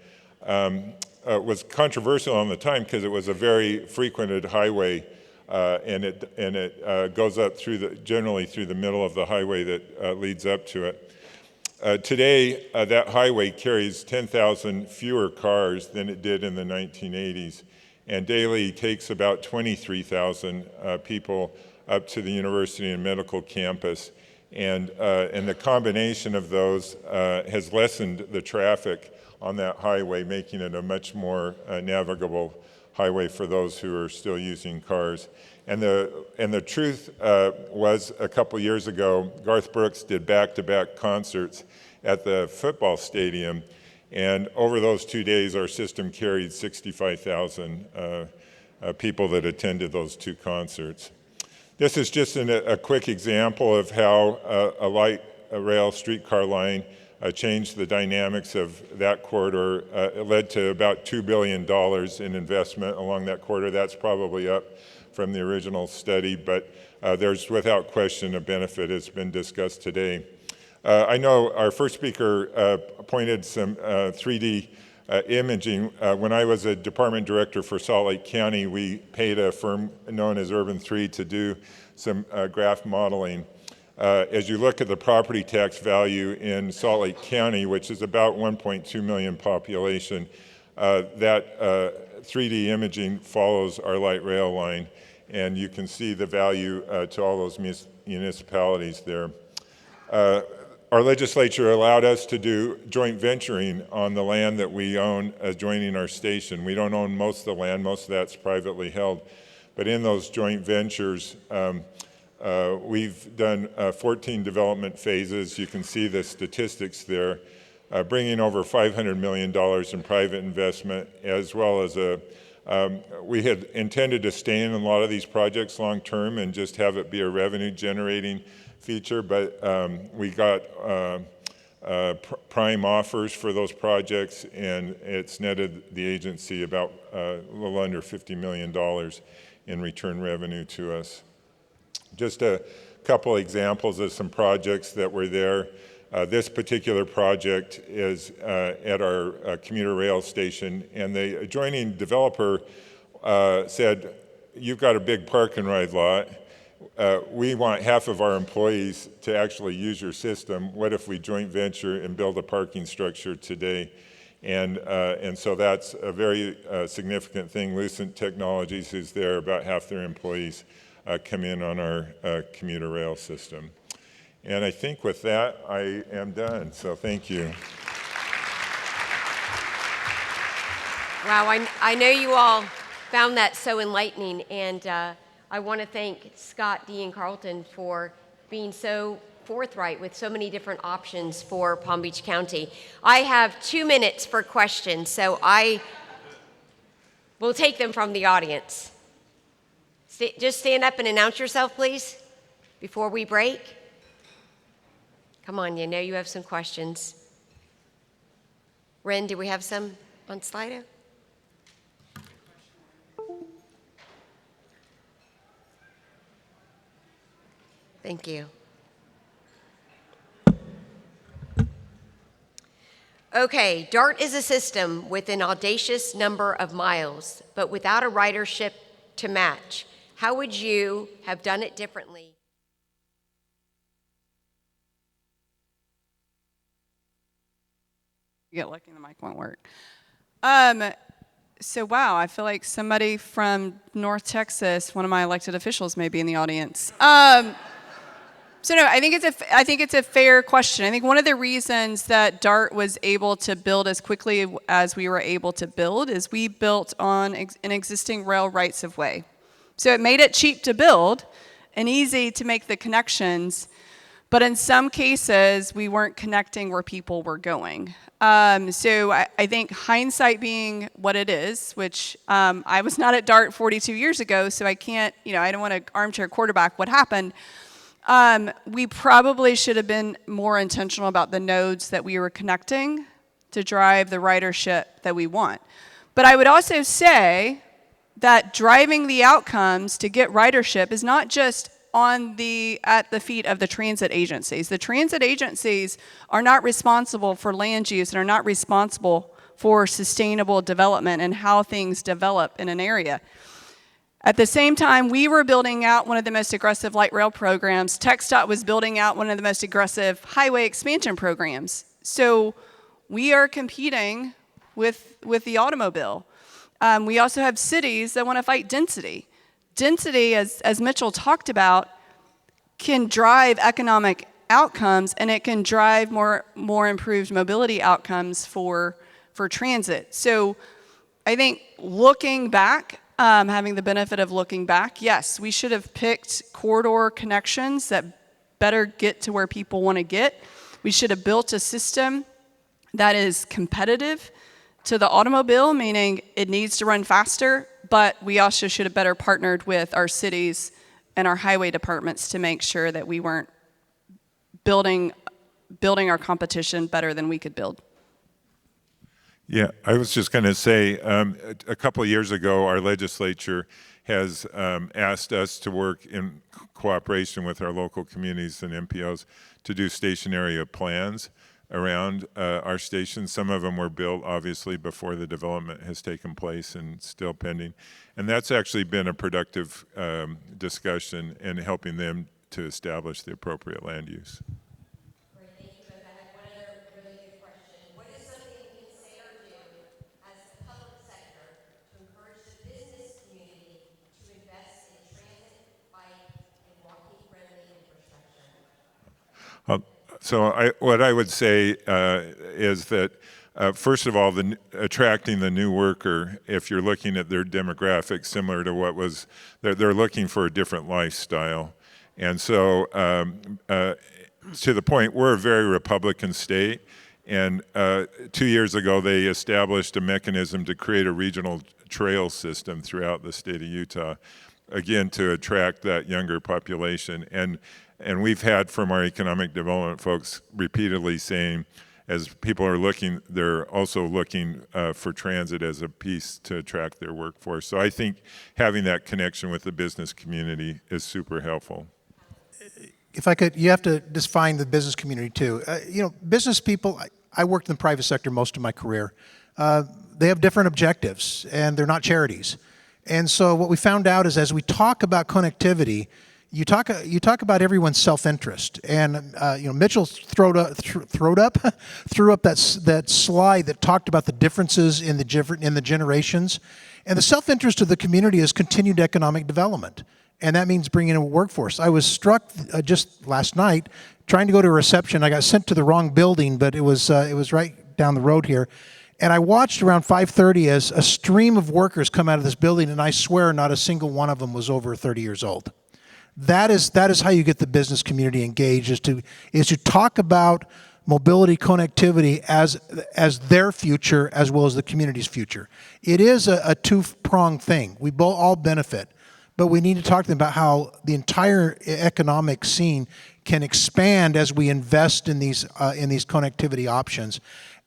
was controversial on the time because it was a very frequented highway, and it goes up generally through the middle of the highway that leads up to it. Today, that highway carries 10,000 fewer cars than it did in the 1980s, and daily takes about 23,000 people up to the university and medical campus. And the combination of those has lessened the traffic on that highway, making it a much more navigable highway for those who are still using cars. And the truth was, a couple years ago, Garth Brooks did back-to-back concerts at the football stadium, and over those 2 days, our system carried 65,000 people that attended those 2 concerts. This is just a quick example of how a light rail streetcar line changed the dynamics of that corridor. It led to about $2 billion in investment along that corridor. That's probably up from the original study, but there's without question a benefit has been discussed today. I know our first speaker pointed some 3D imaging. When I was a department director for Salt Lake County, we paid a firm known as Urban 3 to do some graph modeling. As you look at the property tax value in Salt Lake County, which is about 1.2 million population, that 3D imaging follows our light rail line, and you can see the value to all those municipalities there. Our legislature allowed us to do joint venturing on the land that we own adjoining our station. We don't own most of the land, most of that's privately held. But in those joint ventures, we've done 14 development phases. You can see the statistics there, bringing over $500 million in private investment, as well as a We had intended to stay in a lot of these projects long term and just have it be a revenue generating feature, but we got prime offers for those projects, and it's netted the agency about a little under $50 million in return revenue to us. Just a couple examples of some projects that were there. This particular project is at our commuter rail station, and the adjoining developer said, "You've got a big park and ride lot. We want half of our employees to actually use your system. What if we joint venture and build a parking structure today?" And so that's a very significant thing. Lucent Technologies is there. About half their employees come in on our commuter rail system. And I think with that, I am done. So thank you. Wow, I know you all found that so enlightening, and I want to thank Scott, Dee, and Carlton for being so forthright with so many different options for Palm Beach County. I have 2 minutes for questions, so I will take them from the audience. Just stand up and announce yourself, please, before we break. Come on, you know you have some questions. Ren, do we have some on Slido? Thank you. Okay, DART is a system with an audacious number of miles, but without a ridership to match. How would you have done it differently? Get lucky and the mic won't work. So wow, I feel like somebody from North Texas, one of my elected officials, may be in the audience. So no, I think it's a fair question. I think one of the reasons that DART was able to build as quickly as we were able to build is we built on an existing rail rights of way. So it made it cheap to build and easy to make the connections, but in some cases we weren't connecting where people were going. So I think hindsight being what it is, which I was not at DART 42 years ago, so I can't, I don't want to armchair quarterback what happened. We probably should have been more intentional about the nodes that we were connecting to drive the ridership that we want. But I would also say that driving the outcomes to get ridership is not just at the feet of the transit agencies. The transit agencies are not responsible for land use and are not responsible for sustainable development and how things develop in an area. At the same time, we were building out one of the most aggressive light rail programs. TxDOT was building out one of the most aggressive highway expansion programs. So we are competing with the automobile. We also have cities that want to fight density. Density, as Mitchell talked about, can drive economic outcomes, and it can drive more improved mobility outcomes for transit. So I think looking back, having the benefit of looking back, yes, we should have picked corridor connections that better get to where people want to get. We should have built a system that is competitive to the automobile, meaning it needs to run faster, but we also should have better partnered with our cities and our highway departments to make sure that we weren't building our competition better than we could build. Yeah, I was just going to say, a couple of years ago, our legislature has asked us to work in cooperation with our local communities and MPOs to do station area plans around our stations. Some of them were built, obviously, before the development has taken place and still pending. And that's actually been a productive discussion in helping them to establish the appropriate land use. So what I would say is that, first of all, attracting the new worker, if you're looking at their demographics similar to what was, they're looking for a different lifestyle. And so to the point, we're a very Republican state, And 2 years ago, they established a mechanism to create a regional trail system throughout the state of Utah, again, to attract that younger population. And we've had from our economic development folks repeatedly saying, as people are looking, they're also looking for transit as a piece to attract their workforce. So I think having that connection with the business community is super helpful. If I could, you have to define the business community too. Business people, I worked in the private sector most of my career. They have different objectives and they're not charities. And so what we found out is as we talk about connectivity, you talk about everyone's self-interest. And Mitchell threw up that slide that talked about the differences in the generations. And the self-interest of the community is continued economic development. And that means bringing in a workforce. I was struck just last night trying to go to a reception. I got sent to the wrong building, but it was right down the road here. And I watched around 5:30 as a stream of workers come out of this building, and I swear not a single one of them was over 30 years old. That is how you get the business community engaged, is to talk about mobility connectivity as their future as well as the community's future. It is a two-pronged thing. We all benefit. But we need to talk to them about how the entire economic scene can expand as we invest in these connectivity options.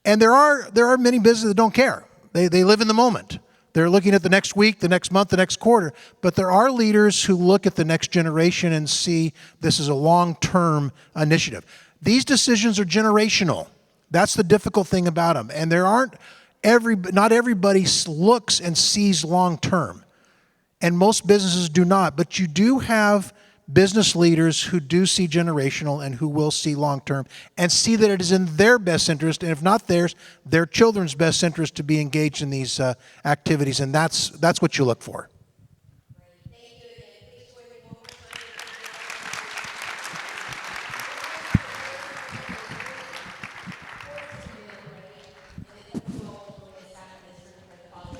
And there are many businesses that don't care. They live in the moment. They're looking at the next week, the next month, the next quarter. But there are leaders who look at the next generation and see this as a long-term initiative. These decisions are generational. That's the difficult thing about them. And not everybody looks and sees long-term. And most businesses do not, but you do have business leaders who do see generational and who will see long-term and see that it is in their best interest, and if not theirs, their children's best interest to be engaged in these activities, and that's what you look for.